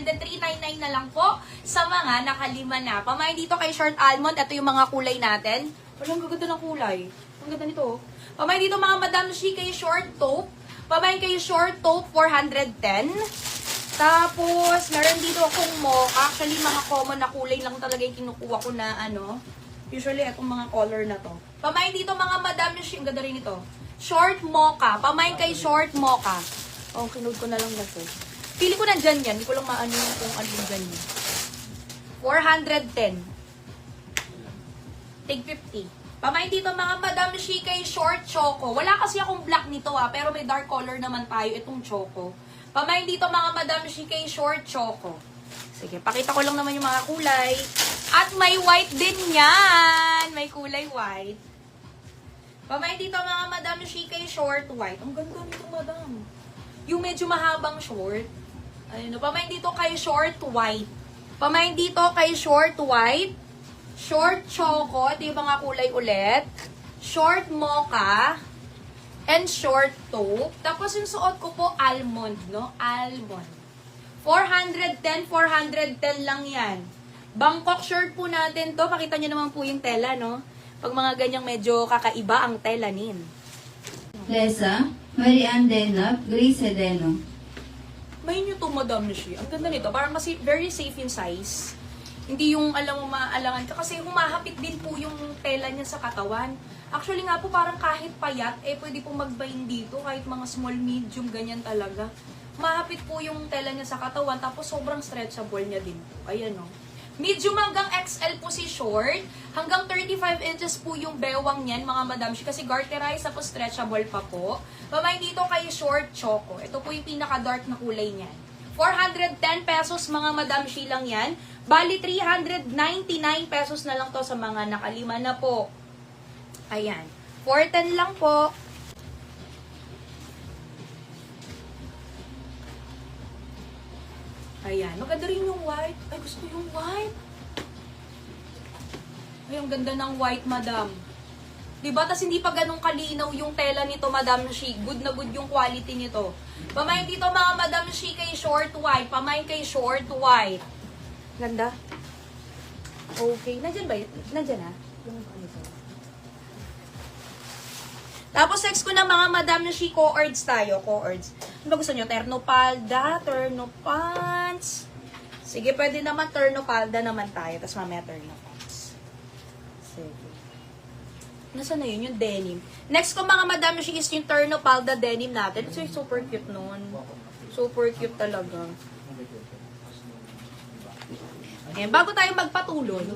and then 399 na lang po sa mga nakalima na. Pamain dito kay Short Almond, ito yung mga kulay natin. Walang gaganda ng kulay. Ang ganda nito. Pamain dito mga Madam Shi kay Short Taupe. Pamain kay Short Taupe, 410. Tapos, meron dito akong mocha. Actually, mga common na kulay lang talaga yung kinukuha ko na ano. Usually, itong mga color na to. Pamain dito mga Madam Shi. Ang ganda rin ito. Short mocha. Pamain kay Short mocha. Oh, kinood ko na lang na to. Pili ko nandyan yan. Hindi ko lang maano yung kung ano yung ganyan. 410. Tig 50. Pamain dito mga Madam Shi kay Short Choco. Wala kasi akong black nito pero may dark color naman tayo itong Choco. Pamain dito mga Madam Shi kay Short Choco. Sige, pakita ko lang naman yung mga kulay. At may white din yan. May kulay white. Pamain dito mga Madam Shi kay Short White. Ang ganda nito, Madam. Yung medyo mahabang short. Ayun, pamain dito kay Short White. Pamain dito kay Short White. Short Choco. Ito yung mga kulay ulit. Short Mocha. And Short Taupe. Tapos yung suot ko po, almond, no? Almond. 410, 410 lang yan. Bangkok shirt po natin to. Pakita nyo naman po yung tela, no? Pag mga ganyang medyo kakaiba ang tela nin. Lesa, Marian Denap, Grace Edeno. May nyo to, Madam Shi. Ang ganda nito. Parang mas very safe in size. Hindi yung alam mo maalangan ka. Kasi humahapit din po yung tela niya sa katawan. Actually nga po, parang kahit payat, pwede po magbayin dito. Kahit mga small, medium, ganyan talaga. Mahapit po yung tela niya sa katawan. Tapos sobrang stretchable niya din po. Ayan o. Medium hanggang XL po si short. Hanggang 35 inches po yung bewang niyan, mga Madam Shi. Kasi garterized, tapos stretchable pa po. Pamain dito kay Short Choco. Ito po yung pinaka-dark na kulay niyan. 410 pesos, mga Madam Shi lang yan. Bali, 399 pesos na lang to sa mga nakalima na po. Ayan. 410 lang po. Ayan. Maganda rin yung white. Ay, gusto ko yung white. Ay, ang ganda ng white, Madam. Diba? Tas hindi pa ganun kalinaw yung tela nito, Madam Shi. Good na good yung quality nito. Pamain dito, mga Madam Shi, kay Short White. Pamain kay Short White. Ganda. Okay. Nandyan ba? Nandyan ha? Yung ano to. Tapos, next ko na mga Madam Shi, co-ords tayo. Co-ords. Ano ba gusto nyo? Terno palda, terno pants. Sige, pwede naman terno palda naman tayo. Tapos mamaya terno pants. Sige. Nasaan na yun? Yung denim. Next ko mga Madam Shi is yung terno palda denim natin. It's super cute nun. Super cute talaga. Okay, bago tayo magpatuloy.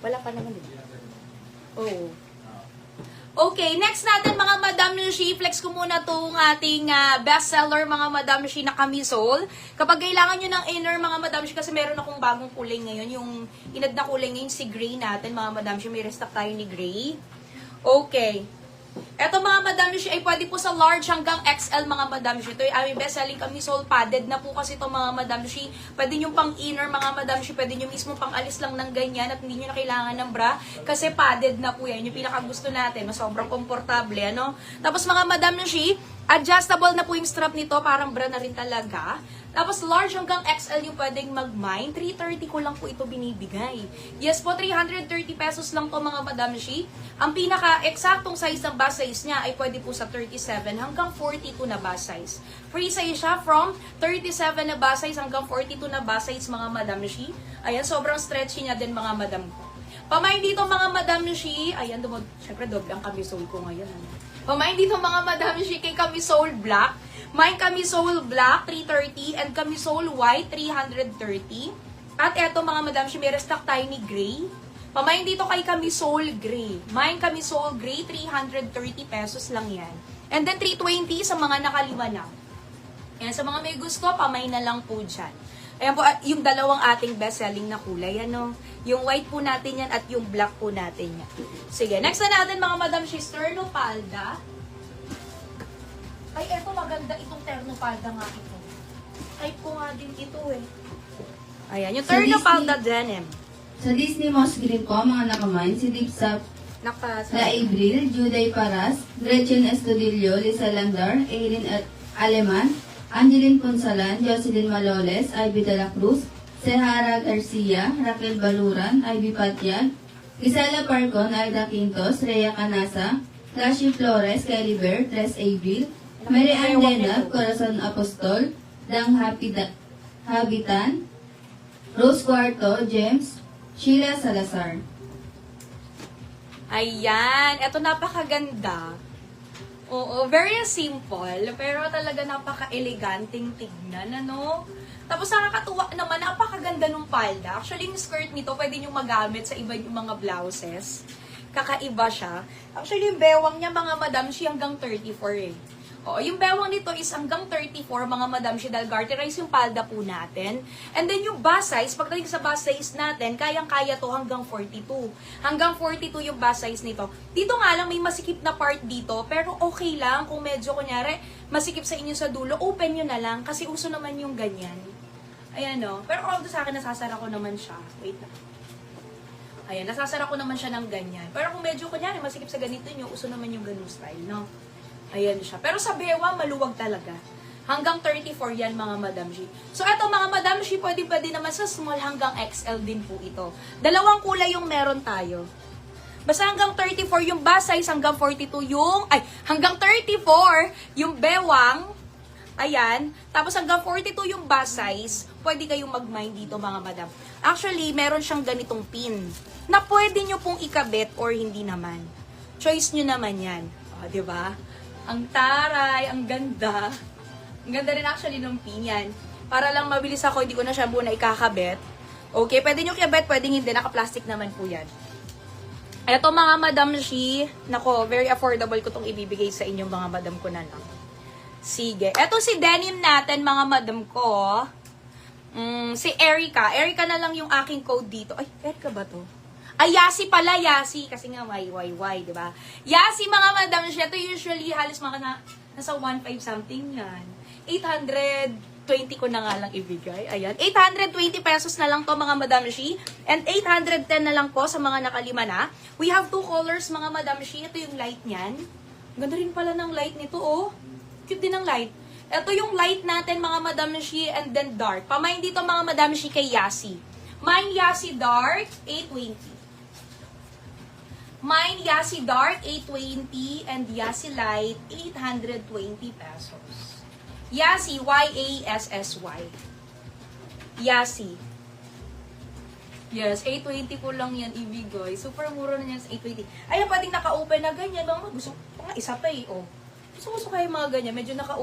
Wala pa naman dito. Oh. Okay, next natin mga Madam Shi, flex ko muna itong ating bestseller mga Madam Shi na camisole. Kapag kailangan nyo ng inner mga Madam Shi, kasi meron akong bagong kulay ngayon, yung inad na kulay ngayon si gray natin mga Madam Shi, may restock tayo ni gray. Okay. Eto mga Madam Shi ay pwede po sa large hanggang XL mga Madam Shi. Ito yung aming best-selling camisole. Padded na po kasi ito mga Madam Shi. Pwede nyo pang inner mga Madam Shi. Pwede nyo mismo pang alis lang ng ganyan at hindi nyo na kailangan ng bra. Kasi padded na po yan. Yung pinakagusto natin. Mas sobrang komportable. Ano? Tapos mga Madam Shi, adjustable na po yung strap nito. Parang bra na rin talaga. Tapos large hanggang XL yung pwedeng mag-mine. 330 ko lang po ito binibigay. Yes po, 330 pesos lang po mga Madam Shi. Ang pinaka-eksaktong size ng bust size niya ay pwede po sa 37 hanggang 42 na bust size. Free size siya from 37 na bust size hanggang 42 na bust size mga Madam Shi. Ayan, sobrang stretchy niya din mga Madam ko. Pamain dito mga Madam Shi. Ayan, syempre doble ang camisole ko ngayon. Pamain dito mga Madam Shi kay camisole black. May camisole black, 330, and camisole white, 330. At eto mga Madam Shi, may restock tayo ni gray. Pamain dito kay camisole gray. May camisole gray, 330 pesos lang yan. And then 320 sa mga nakalima na. Yan, sa mga may gusto, pamain na lang po dyan. Ayan po, yung dalawang ating best-selling na kulay, ano? Yung white po natin yan at yung black po natin yan. Sige, next na natin mga Madam Shi, terno palda. Ay, eto maganda itong terno palda nga ito. Type ko nga din ito eh. Ayan, yung terno palda denim. Sa Disney Moss Green po, mga nakamain, si Dipsap, La Abril, Juday Paras, Gretchen Estudillo, Lisa Landar, Erin at Aleman, Angeline Ponsalan, Jocelyn Maloles, Ivy de la Cruz, Sehara Garcia, Raquel Baluran, Ivy Patiag, Gisela Parcon, Aida Quintos, Rhea Canasa, Flashy Flores, Kelly Bear, Tres Avil, Mary Ann Denab, Corazon Apostol, Dang Habitan, Rose Cuarto, James, Sheila Salazar. Ayan, eto napakaganda. Oo, very simple, pero talaga napaka-eleganting tignan, ano? Tapos nakakatuwa naman, napakaganda ng palda. Actually, yung skirt nito, pwede nyo magamit sa iba yung mga blouses. Kakaiba siya. Actually, yung bewang niya, mga madam, siya hanggang 34 eh. Oo, yung bewang nito is hanggang 34, mga madam, siya dahil garterize yung palda po natin. And then yung bust size, pagdating sa bust size natin, kayang-kaya to hanggang 42. Hanggang 42 yung bust size nito. Dito nga lang, may masikip na part dito, pero okay lang kung medyo, kunyari, masikip sa inyo sa dulo, open nyo na lang, kasi uso naman yung ganyan. Ayan o. Pero although sa akin, nasasara ko naman siya. Wait lang. Ayan, nasasara ko naman siya ng ganyan. Pero kung medyo, kunyari, masikip sa ganito nyo, uso naman yung ganun style, no? Ayan siya. Pero sa bewa, maluwag talaga. Hanggang 34 yan, mga Madam G. So, eto mga Madam G, pwede naman sa small hanggang XL din po ito. Dalawang kulay yung meron tayo. Basta hanggang 34 yung bust size, hanggang 42 yung, hanggang 34 yung bewang. Ayan. Tapos hanggang 42 yung bust size, pwede kayong mag-mine dito, mga Madam. Actually, meron siyang ganitong pin na pwede nyo pong ikabit or hindi naman. Choice nyo naman yan. O, diba? Ang taray, ang ganda. Ang ganda rin actually ng pin yan. Para lang mabilis ako, hindi ko na siya muna ikakabit. Okay, pwede nyo kiyabit, pwede hindi. Naka-plastic naman po yan. Eto mga Madam Shi, nako, very affordable ko itong ibibigay sa inyong mga madam ko na lang. Sige. Eto si denim natin, mga madam ko. Si Erica. Erica na lang yung aking code dito. Ay, Erica ba to? Ay, Yasi pala, Yasi. Kasi nga, Y, diba? Yasi, mga madam siya. Ito usually, halos mga nasa 1.5 something yan. 820 ko na nga lang ibigay. Ayan. 820 pesos na lang to, mga madam shi. And 810 na lang po sa mga nakalima na. We have two colors, mga madam shi. Ito yung light niyan. Ganda rin pala ng light nito, oh. Cute din ng light. Ito yung light natin, mga madam shi, and then dark. Pamain dito, mga madam shi, kay Yasi. Mine Yasi Dark, 820. Mine Yasi Dark, 820. And Yasi Light, 820 pesos. Yasi, Y-A-S-S-Y. Yasi. Yes, 820 ko lang yan ibigay. Super mura na yan sa 820. Ayun, pwedeng naka-open na ganyan. Mga gusto ko nga isa pa eh, oh. Gusto kayo mga ganyan. Medyo naka-open.